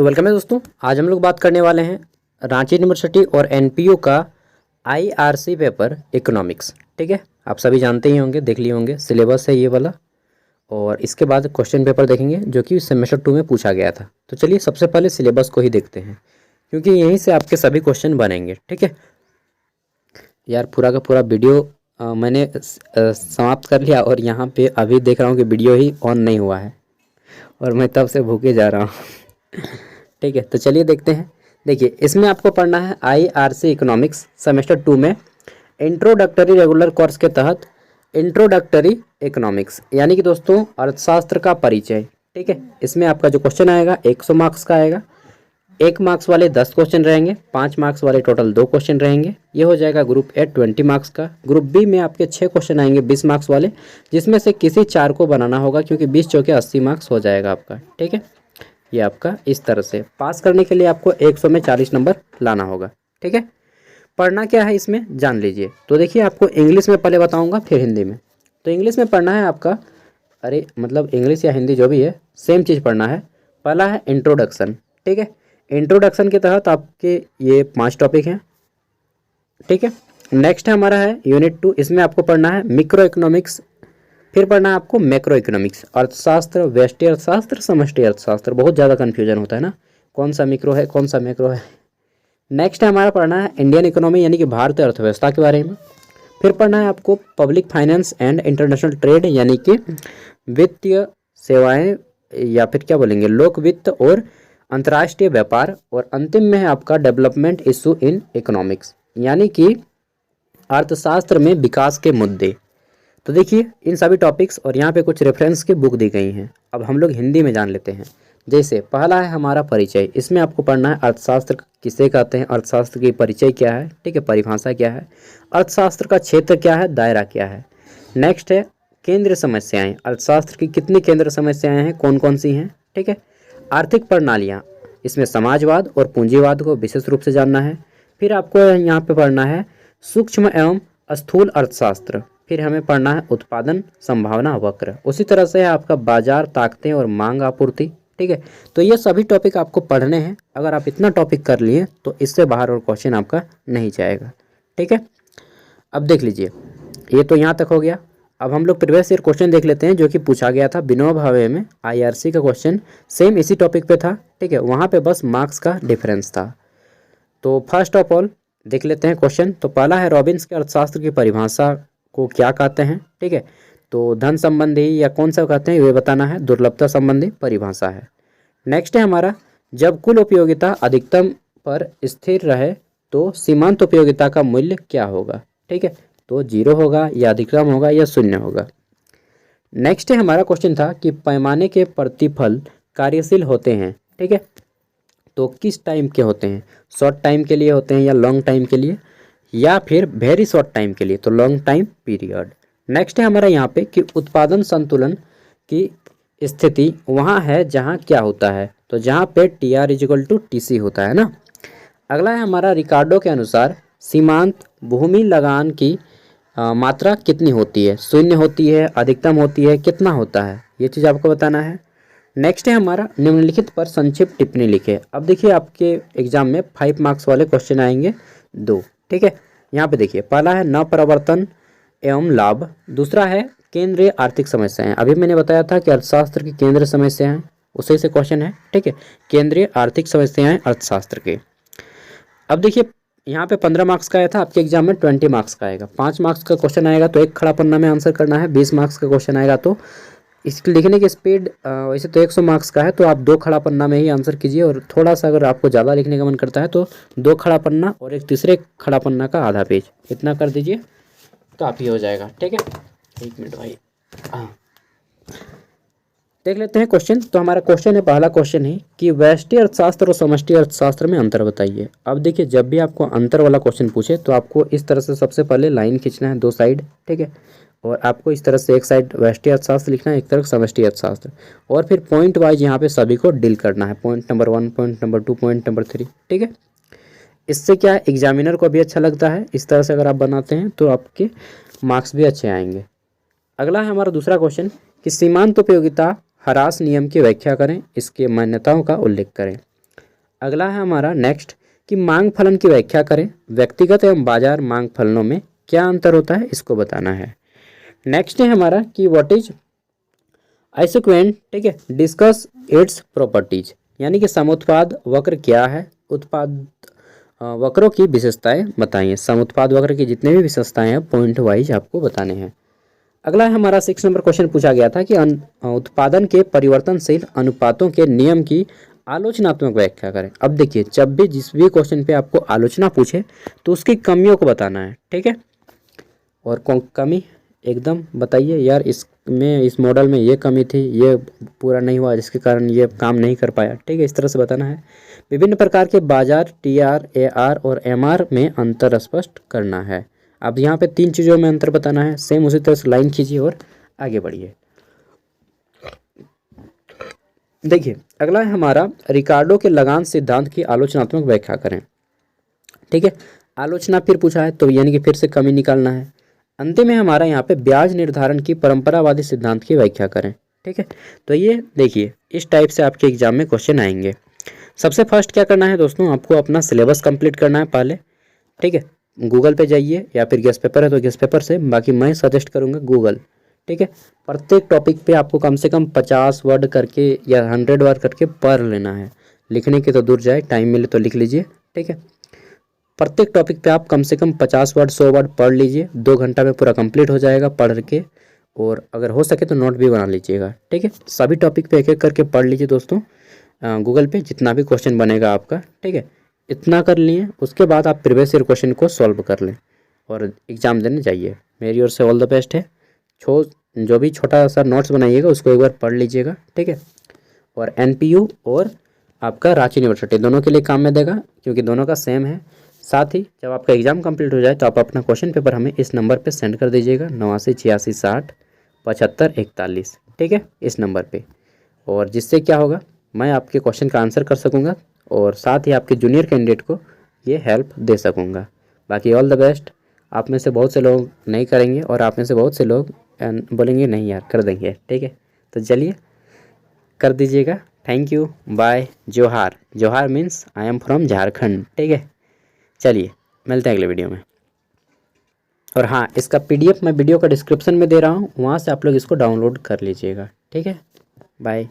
तो वेलकम है दोस्तों। आज हम लोग बात करने वाले हैं रांची यूनिवर्सिटी और एनपीयू का आईआरसी पेपर इकोनॉमिक्स। ठीक है, आप सभी जानते ही होंगे, देख लिए होंगे, सिलेबस है ये वाला। और इसके बाद क्वेश्चन पेपर देखेंगे जो कि सेमेस्टर 2 में पूछा गया था। तो चलिए सबसे पहले सिलेबस को ही देखते हैं, क्योंकि यहीं से आपके सभी क्वेश्चन बनेंगे। ठीक है यार, पूरा का पूरा वीडियो मैंने समाप्त कर लिया और यहाँ पे अभी देख रहा हूँ कि वीडियो ही ऑन नहीं हुआ है और मैं तब से भूखे जा रहा हूँ। ठीक है, तो चलिए देखते हैं। देखिए, इसमें आपको पढ़ना है आईआरसी इकोनॉमिक्स सेमेस्टर 2 में इंट्रोडक्टरी रेगुलर कोर्स के तहत इंट्रोडक्टरी इकोनॉमिक्स, यानी कि दोस्तों अर्थशास्त्र का परिचय। ठीक है, इसमें आपका जो क्वेश्चन आएगा 100 मार्क्स का आएगा। 1 मार्क्स वाले 10 क्वेश्चन रहेंगे, 5 मार्क्स वाले टोटल 2 क्वेश्चन रहेंगे। ये हो जाएगा ग्रुप ए 20 मार्क्स का। ग्रुप बी में आपके 6 क्वेश्चन आएंगे 20 मार्क्स वाले, जिसमें से किसी 4 को बनाना होगा, क्योंकि 20 चौके 80 मार्क्स हो जाएगा आपका। ठीक है, ये आपका इस तरह से पास करने के लिए आपको 100 में 40 नंबर लाना होगा। ठीक है, पढ़ना क्या है इसमें जान लीजिए। तो देखिए, आपको इंग्लिश में पहले बताऊंगा, फिर हिंदी में। तो इंग्लिश में पढ़ना है आपका, मतलब इंग्लिश या हिंदी जो भी है सेम चीज़ पढ़ना है। पहला है इंट्रोडक्शन। ठीक है, इंट्रोडक्शन के तहत आपके ये 5 टॉपिक हैं। ठीक है, नेक्स्ट है हमारा है यूनिट 2। इसमें आपको पढ़ना है मिक्रो इकोनॉमिक्स, फिर पढ़ना है आपको मैक्रो इकोनॉमिक्स, अर्थशास्त्र, व्यष्टि अर्थशास्त्र, समष्टि अर्थशास्त्र। बहुत ज़्यादा कन्फ्यूजन होता है ना, कौन सा मिक्रो है कौन सा मैक्रो है। नेक्स्ट है हमारा पढ़ना है इंडियन इकोनॉमी, यानी कि भारतीय अर्थव्यवस्था के बारे में। फिर पढ़ना है आपको public finance and international trade, यानी कि वित्तीय सेवाएं, या फिर क्या बोलेंगे, लोक वित्त और अंतर्राष्ट्रीय व्यापार। और अंतिम में है आपका डेवलपमेंट इशू इन इकोनॉमिक्स, यानी कि अर्थशास्त्र में विकास के मुद्दे। तो देखिए इन सभी टॉपिक्स और यहाँ पे कुछ रेफरेंस की बुक दी गई हैं। अब हम लोग हिंदी में जान लेते हैं। जैसे पहला है हमारा परिचय। इसमें आपको पढ़ना है अर्थशास्त्र किसे कहते हैं, अर्थशास्त्र की परिचय क्या है, ठीक है, परिभाषा क्या है, अर्थशास्त्र का क्षेत्र क्या है, दायरा क्या है। नेक्स्ट है केंद्रीय समस्याएं, अर्थशास्त्र की कितनी केंद्र समस्याएं हैं, कौन कौन सी हैं। ठीक है, आर्थिक प्रणालियाँ, इसमें समाजवाद और पूंजीवाद को विशेष रूप से जानना है। फिर आपको यहाँ पे पढ़ना है सूक्ष्म एवं स्थूल अर्थशास्त्र। फिर हमें पढ़ना है उत्पादन संभावना वक्र। उसी तरह से है आपका बाजार ताकतें और मांग आपूर्ति। ठीक है, तो ये सभी टॉपिक आपको पढ़ने हैं। अगर आप इतना टॉपिक कर लिए तो इससे बाहर और क्वेश्चन आपका नहीं जाएगा। ठीक है, अब देख लीजिए, ये तो यहाँ तक हो गया। अब हम लोग प्रीवियस ईयर क्वेश्चन देख लेते हैं जो कि पूछा गया था विनोबा भावे में। आईआरसी का क्वेश्चन सेम इसी टॉपिक पे था। ठीक है, वहाँ पे बस मार्क्स का डिफरेंस था। तो फर्स्ट ऑफ ऑल देख लेते हैं क्वेश्चन। तो पहला है रॉबिन्स के अर्थशास्त्र की परिभाषा को क्या कहते हैं। ठीक है, तो धन संबंधी या कौन सा कहते हैं ये बताना है, दुर्लभता संबंधी परिभाषा है। नेक्स्ट है हमारा जब कुल उपयोगिता अधिकतम पर स्थिर रहे तो सीमांत उपयोगिता का मूल्य क्या होगा। ठीक है, तो 0 होगा या अधिकतम होगा या 0 होगा। नेक्स्ट है हमारा क्वेश्चन था कि पैमाने के प्रतिफल कार्यशील होते हैं। ठीक है, तो किस टाइम के होते हैं, शॉर्ट टाइम के लिए होते हैं या लॉन्ग टाइम के लिए, या फिर वेरी शॉर्ट टाइम के लिए, तो लॉन्ग टाइम पीरियड। नेक्स्ट है हमारा यहाँ पे कि उत्पादन संतुलन की स्थिति वहाँ है जहाँ क्या होता है, तो जहाँ पे TR=TC होता है ना। अगला है हमारा रिकार्डो के अनुसार सीमांत भूमि लगान की मात्रा कितनी होती है, 0 होती है, अधिकतम होती है, कितना होता है, ये चीज़ आपको बताना है। नेक्स्ट है हमारा निम्नलिखित पर संक्षिप्त टिप्पणी लिखे। अब देखिए आपके एग्जाम में 5 मार्क्स वाले क्वेश्चन आएंगे 2। ठीक है, यहाँ पे देखिए पहला है न प्रवर्तन एवं लाभ, दूसरा है केंद्रीय आर्थिक समस्याएं। अभी मैंने बताया था कि अर्थशास्त्र की केंद्रीय समस्याएं, उसी से क्वेश्चन है। ठीक है, केंद्रीय आर्थिक समस्याएं अर्थशास्त्र के। अब देखिए यहाँ पे 15 मार्क्स का आया था, आपके एग्जाम में 20 मार्क्स का आएगा। 5 मार्क्स का क्वेश्चन आएगा तो 1 खड़ा पन्ना में आंसर करना है। 20 मार्क्स का क्वेश्चन आएगा तो इसकी लिखने की स्पीड वैसे तो 100 मार्क्स का है, तो आप 2 खड़ा पन्ना में ही आंसर कीजिए। और थोड़ा सा अगर आपको ज़्यादा लिखने का मन करता है तो 2 खड़ा पन्ना और एक तीसरे खड़ा पन्ना का आधा पेज, इतना कर दीजिए, काफ़ी हो जाएगा। ठीक है, 1 मिनट भाई, हाँ देख लेते हैं क्वेश्चन। तो हमारा क्वेश्चन है, पहला क्वेश्चन है कि व्यष्टि अर्थशास्त्र और समष्टि अर्थशास्त्र में अंतर बताइए। अब देखिए जब भी आपको अंतर वाला क्वेश्चन पूछे तो आपको इस तरह से सबसे पहले लाइन खींचना है 2 साइड। ठीक है, और आपको इस तरह से एक साइड व्यष्टि अर्थशास्त्र लिखना है, एक तरफ समष्टि अर्थशास्त्र, और फिर पॉइंट वाइज यहाँ पे सभी को डील करना है, point number 1, point number 2, point number 3। ठीक है, इससे क्या है एग्जामिनर को भी अच्छा लगता है। इस तरह से अगर आप बनाते हैं तो आपके मार्क्स भी अच्छे आएंगे। अगला है हमारा दूसरा क्वेश्चन कि सीमांत उपयोगिता ह्रास नियम की व्याख्या करें, इसके मान्यताओं का उल्लेख करें। अगला है हमारा नेक्स्ट कि मांग फलन की व्याख्या करें, व्यक्तिगत एवं बाजार मांग फलनों में क्या अंतर होता है इसको बताना है। नेक्स्ट है हमारा कि व्हाट इज आइसोक्वेंट, ठीक है, डिस्कस इट्स प्रॉपर्टीज, यानी कि समुत्पाद वक्र क्या है, उत्पाद वक्रों की विशेषताएं बताइए। समुत्पाद वक्र की जितने भी विशेषताएं हैं पॉइंट वाइज आपको बताने हैं। अगला है हमारा 6 नंबर क्वेश्चन पूछा गया था कि उत्पादन के परिवर्तनशील अनुपातों के नियम की आलोचनात्मक व्याख्या करें। अब देखिए जब भी जिस भी क्वेश्चन पे आपको आलोचना पूछे तो उसकी कमियों को बताना है, ठीक है। और कौन कमी एकदम बताइए यार, इसमें इस मॉडल में ये कमी थी, ये पूरा नहीं हुआ जिसके कारण ये काम नहीं कर पाया, ठीक है, इस तरह से बताना है। विभिन्न प्रकार के बाजार TR, AR और MR में अंतर स्पष्ट करना है। अब यहाँ पे 3 चीज़ों में अंतर बताना है। सेम उसी तरह से लाइन खींचिए और आगे बढ़िए। देखिए अगला है हमारा रिकार्डो के लगान सिद्धांत की आलोचनात्मक व्याख्या करें, ठीक है। आलोचना फिर पूछा है तो यानी कि फिर से कमी निकालना है। अंतिम है हमारा यहाँ पे ब्याज निर्धारण की परंपरावादी सिद्धांत की व्याख्या करें, ठीक है। तो ये देखिए इस टाइप से आपके एग्जाम में क्वेश्चन आएंगे। सबसे फर्स्ट क्या करना है दोस्तों, आपको अपना सिलेबस कंप्लीट करना है पहले, ठीक है। गूगल पे जाइए या फिर गेस्ट पेपर है तो गेस्ट पेपर से, बाकी मैं सजेस्ट करूँगा गूगल, ठीक है। प्रत्येक टॉपिक पे आपको कम से कम 50 वर्ड करके या 100 वर्ड करके पढ़ लेना है। लिखने की तो दूर जाए, टाइम मिले तो लिख लीजिए, ठीक है। प्रत्येक टॉपिक पे आप कम से कम 50 वर्ड 100 वर्ड पढ़ लीजिए, 2 घंटा में पूरा कंप्लीट हो जाएगा पढ़ के। और अगर हो सके तो नोट भी बना लीजिएगा, ठीक है। सभी टॉपिक पे एक एक करके पढ़ लीजिए दोस्तों, गूगल पे जितना भी क्वेश्चन बनेगा आपका, ठीक है। इतना कर लिए उसके बाद आप प्रीवियस ईयर क्वेश्चन को सॉल्व कर लें और एग्ज़ाम देने जाइए। मेरी ओर से ऑल द बेस्ट है। जो भी छोटा सा नोट्स बनाइएगा उसको एक बार पढ़ लीजिएगा, ठीक है। और NPU और आपका रांची यूनिवर्सिटी दोनों के लिए काम में देगा क्योंकि दोनों का सेम है। साथ ही जब आपका एग्ज़ाम कंप्लीट हो जाए तो आप अपना क्वेश्चन पेपर हमें इस नंबर पे सेंड कर दीजिएगा 89 86 60 75 41, ठीक है, इस नंबर पे। और जिससे क्या होगा, मैं आपके क्वेश्चन का आंसर कर सकूँगा और साथ ही आपके जूनियर कैंडिडेट को ये हेल्प दे सकूँगा। बाकी ऑल द बेस्ट। आप में से बहुत से लोग नहीं करेंगे और आप में से बहुत से लोग बोलेंगे नहीं यार कर देंगे, ठीक है। तो चलिए कर दीजिएगा। थैंक यू, बाय, जोहार। जोहार means I am from Jharkhand, ठीक है। चलिए मिलते हैं अगले वीडियो में। और हाँ, इसका PDF मैं वीडियो का डिस्क्रिप्शन में दे रहा हूँ, वहाँ से आप लोग इसको डाउनलोड कर लीजिएगा, ठीक है। बाय।